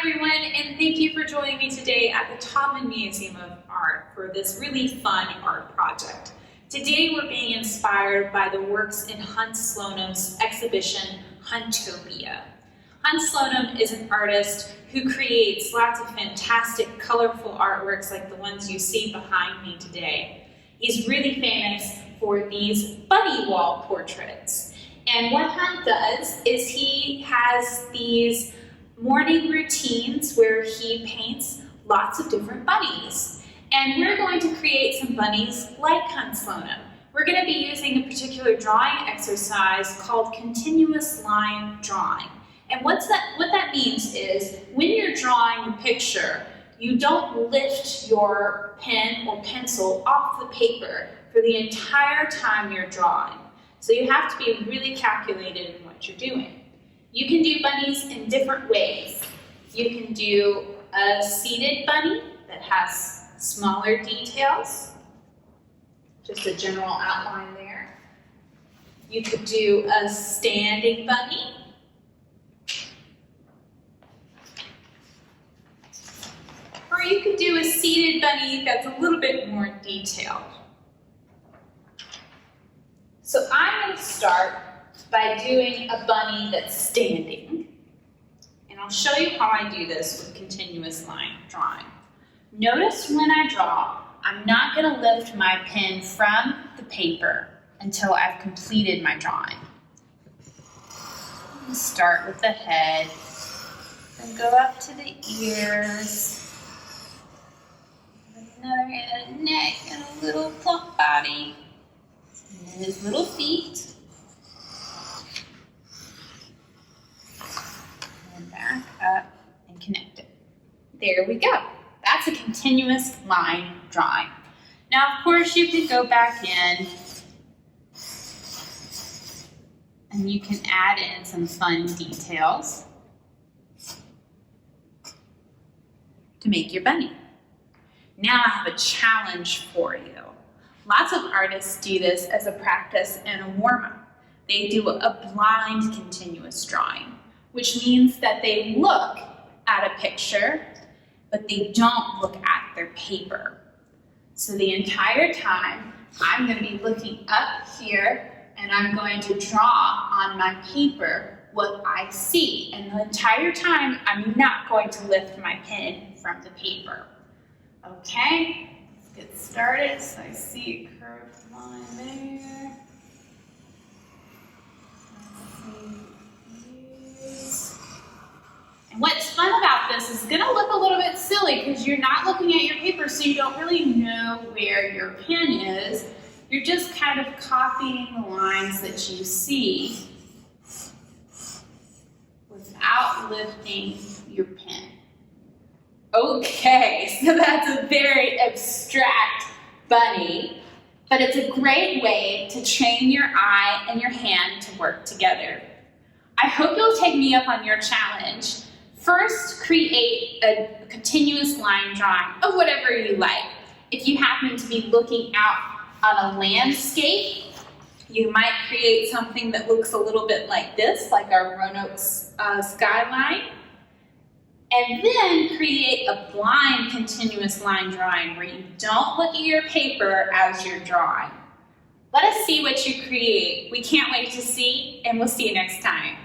everyone, and thank you for joining me today at the Taubman Museum of Art for this really fun art project. Today we're being inspired by the works in Hans Sloanem's exhibition, Huntopia. Hans Sloanem is an artist who creates lots of fantastic, colorful artworks like the ones you see behind me today. He's really famous for these bunny wall portraits. And what Hunt does is he has these morning routines where he paints lots of different bunnies. And we're going to create some bunnies like Hans Sloanem. We're going to be using a particular drawing exercise called continuous line drawing. And what that means is when you're drawing a picture, you don't lift your pen or pencil off the paper for the entire time you're drawing. So you have to be really calculated in what you're doing. You can do bunnies in different ways. You can do a seated bunny that has smaller details, just a general outline there. You could do a standing bunny. Or you could do a seated bunny that's a little bit more detailed. So I'm going to start by doing a bunny that's standing. And I'll show you how I do this with continuous line drawing. Notice when I draw, I'm not going to lift my pen from the paper until I've completed my drawing. I'm going to start with the head, then go up to the ears, another and a neck and a little plump body, and then his little feet. Back up and connect it. There we go. That's a continuous line drawing. Now, of course, you could go back in and you can add in some fun details to make your bunny. Now I have a challenge for you. Lots of artists do this as a practice and a warm-up. They do a blind continuous drawing, which means that they look at a picture, but they don't look at their paper. So the entire time, I'm going to be looking up here, and I'm going to draw on my paper what I see. And the entire time, I'm not going to lift my pen from the paper. Okay, let's get started. So I see a curved line there. And what's fun about this is going to look a little bit silly because you're not looking at your paper, so you don't really know where your pen is. You're just kind of copying the lines that you see without lifting your pen. Okay, so that's a very abstract bunny, but it's a great way to train your eye and your hand to work together. I hope you'll take me up on your challenge. First, create a continuous line drawing of whatever you like. If you happen to be looking out on a landscape, you might create something that looks a little bit like this, like our Roanoke skyline. And then create a blind continuous line drawing where you don't look at your paper as you're drawing. Let us see what you create. We can't wait to see, and we'll see you next time.